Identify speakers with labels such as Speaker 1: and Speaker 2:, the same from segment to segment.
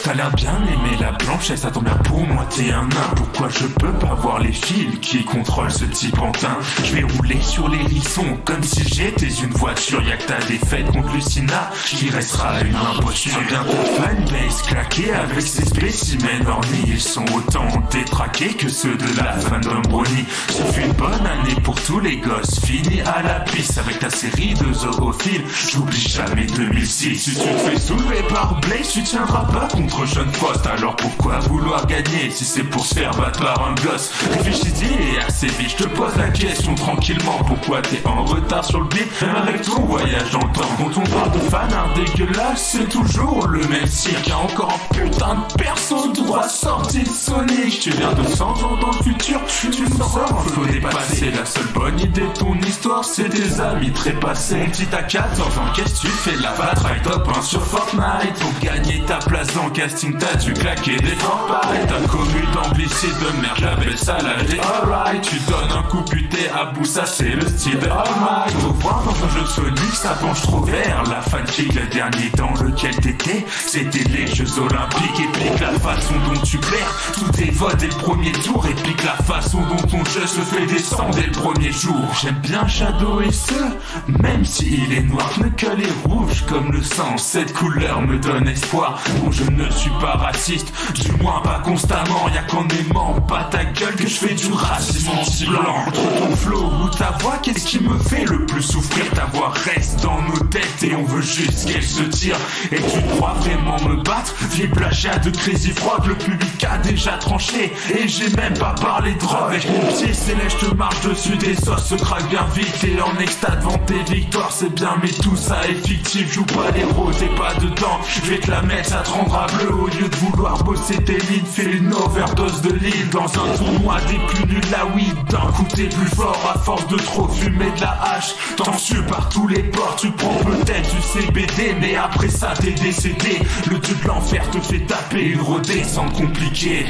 Speaker 1: T'as l'air bien aimer la blanchesse, ça tombe bien pour moi, t'es un nain. Pourquoi je peux pas voir les fils qui contrôlent ce petit pantin? Je vais rouler sur les hérissons comme si j'étais une voiture. Y'a que ta défaite contre Lucina qui restera une imposture. Bien fanbase claqué avec ces spécimens ornis. Ils sont autant détraqués que ceux de la fandom brownie. Ce fut une bonne année pour tous les gosses. Fini à la piste avec ta série de zoophiles. J'oublie jamais 2006. Si tu te fais soulever par Blaze, tu tiendras pas contre Sean Frost. Alors pourquoi vouloir gagner si c'est pour se faire battre par un gosse? Réfléchis-y et assez vite, je te pose la question tranquillement. Pourquoi t'es en retard sur le beat, même avec ton voyage dans le temps? Quand on parle de fanart dégueulasse, c'est toujours le même cirque. Y'a encore un putain de perso droit sorti de Sonic. Tu viens de 100 ans dans le futur, tu me sors, faut dépasser. La seule bonne idée de ton histoire, c'est tes amis trépassés. Mon petit à 14 ans, qu'est-ce que tu fais là? Va try top 1 sur Fortnite. Pour gagner ta place dans le casting, t'as dû claquer des forts pareils. Ta commu d'amblicide de merde, j'appelle ça l'âge des alright. Tu donnes un coup buté à bout, ça c'est le style de All Might. Faut voir dans un jeu de Sonic, ça penche trop vert. La fanfic, le dernier dans lequel t'étais, c'était les Jeux Olympiques. Et pique la façon dont tu perds tous tes votes dès le premier tour. Et pique la façon dont ton jeu se fait descendre dès le premier jour. J'aime bien Shadow et ce, même s'il est noir, Knuckle est rouge comme le sang. Cette couleur me donne espoir. Bon, je ne suis pas raciste, du moins pas constamment. Y'a qu'en aimant pas ta gueule que je fais du racisme anti-blanc. Entre ton flow ou ta voix, qu'est-ce qui me fait le plus souffrir? Ta voix reste dans nos têtes et on veut juste qu'elle se tire. Et tu crois vraiment me battre? Vieille plagiat de Crazy Frog, le public a déjà tranché. Et j'ai même pas parlé de drogue. Avec mon pied céleste, je marche dessus, des os se craquent bien vite. Et en extase devant tes victoires, c'est bien, mais tout ça est fictif. Joue pas l'héros, t'es pas dedans. Je vais te la mettre, ça te rendra bleu. Au lieu de vouloir bosser tes lignes, fais une overdose de ligne. Dans un tournoi des plus nuls, la weed. D'un coup t'es plus fort à force de trop fumer de la hache. T'en sues par tous les ports, tu prends peut-être du CBD, mais après ça t'es décédé. Le dieu de l'enfer te fait taper une redescente compliquée.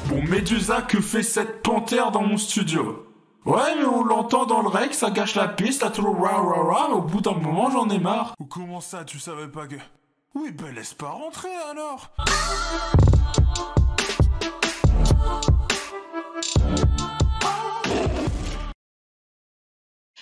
Speaker 1: Bon, Medusa, que fait cette panthère dans mon studio? Ouais, mais on l'entend dans le rec, ça gâche la piste, t'as toujours ra, mais au bout d'un moment, j'en ai marre. Ou comment ça, tu savais pas que... Oui, ben laisse pas rentrer alors.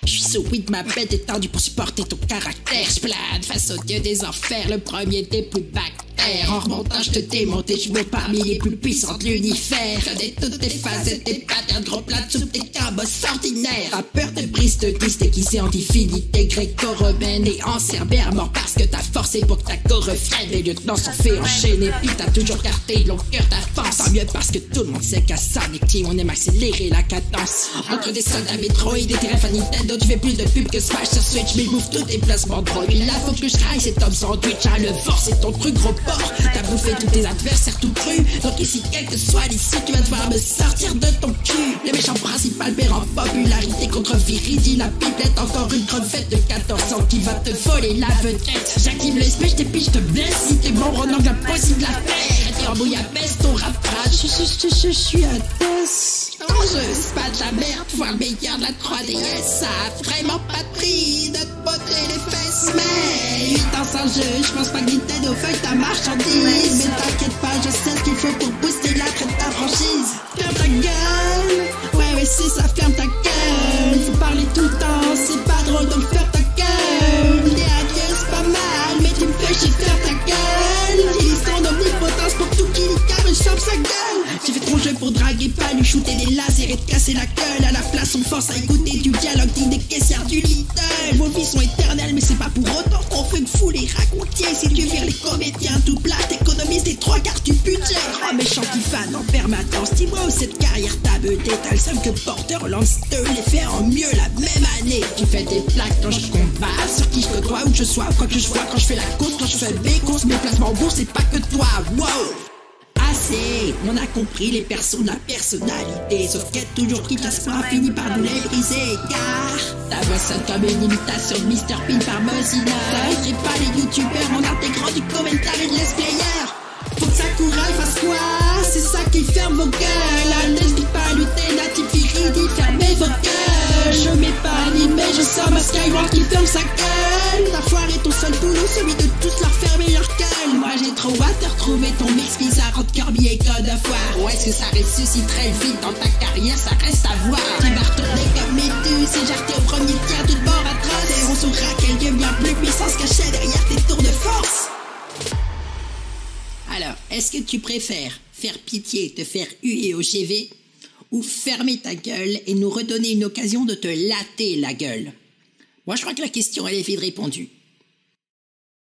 Speaker 2: Je suis sous ma bête étendue pour supporter ton caractère. Je plane face au dieu des enfers, le premier des plus bactères. En remontant, je te démonte et je monte parmi les plus puissants de l'univers. Connais toutes tes facettes, tes patterns, gros plats de soupe, tes cabosses ordinaires. Rappeur de brise, de triste déguisé en divinité gréco-romaine et en cerbère, mort parce que t'as forcé pour que ta go revienne. Les lieutenants sont fait enchaîner, puis t'as toujours gardé long cœur d'avance. Tant mieux parce que tout le monde sait qu'à Sonic Team, on aime accélérer la cadence. Entre des soldats Metroid et des refs à Nintendo, tu fais plus de pub que Smash sur Switch, mais bouffe tous tes placements de drogue. Puis là, faut que je raille cet homme sandwich à le fort, c'est ton truc gros porc. T'as bouffé tous tes adversaires tout cru. Donc ici, quel que soit l'issue, tu vas devoir me sortir de ton cul. Le méchant principal perd en popularité contre Viridi, la pipelette. Encore une crevette de 14 ans qui va te voler la vedette. J'active le SP, je t'épile, je te blesse. Si t'es bon, on angle impossible à faire. T'es en bouillabaisse, ton rap crash. Je suis un boss. Ton jeu, c'est pas de la merde. Voir le meilleur de la 3DS, ça a vraiment pas de prix de te botter les fesses. Mais 8 ans sans jeu, je pense pas que Nintendo feuille ta marchandise. Mais t'inquiète pas, je sais ce qu'il faut pour booster la traite de ta franchise. Ferme ta gueule. Ouais, c'est ça, ferme ta gueule. Faut parler tout le temps, c'est pas drôle, donc ferme ta gueule. Les adieux, c'est pas mal, mais tu me fais chier, ferme ta gueule. Utilise ton omnipotence pour tout qui car je chope sa gueule. J'ai fait trop jeu pour draguer, pas lui shooter des lasers et te casser la gueule. À la place, on force à écouter du dialogue digne des caissières du Lidl. Vos vies sont éternelles, mais c'est pas pour autant qu'on fait que vous les racontiez. Si tu vires les comédiens tout plat, t'économises des 3/4 du budget. Oh méchant qui fan en permanence, dis-moi où cette carrière t'a beudé. T'as le seum que Borderlands 2 les fait en mieux la même année. Tu fais des plaques quand je combat, sur qui je côtoie, où que je sois, quoi que je vois, quand je fais la course, quand je fais mes courses, mes placements en bourse, c'est pas que toi, wow. Assez, on a compris les persos de la personnalité. Sauf qu'être toujours qui passe pas finit par nous les briser. Car ta voix sonne comme une imitation de Mr. Pin par Mozilla. T'arrêterais pas les youtubeurs en intégrant du commentaire et de let's player. Faut que Sakura fasse quoi? C'est ça vos gueules. N'hésitez pas à lutter, natif iridi, fermez vos gueules. Je m'épargne, mais je sors ma Skywalk qui ferme sa gueule. T'as foiré ton seul boulot, celui de tous leur fermer leur gueule. Moi j'ai trop hâte de retrouver ton mix bizarre entre Corby et God of War. Ou est-ce que ça ressusciterait vite dans ta carrière, ça reste à voir. Tu vas retourner comme Méduse et jarter au premier tiers d'une mort atroce. Et on saura quel dieu bien plus puissant se cachait derrière tes tours de force. Alors, est-ce que tu préfères faire pitié, te faire huer au GV, ou fermer ta gueule et nous redonner une occasion de te latter la gueule? Moi, je crois que la question, elle est vite répondue.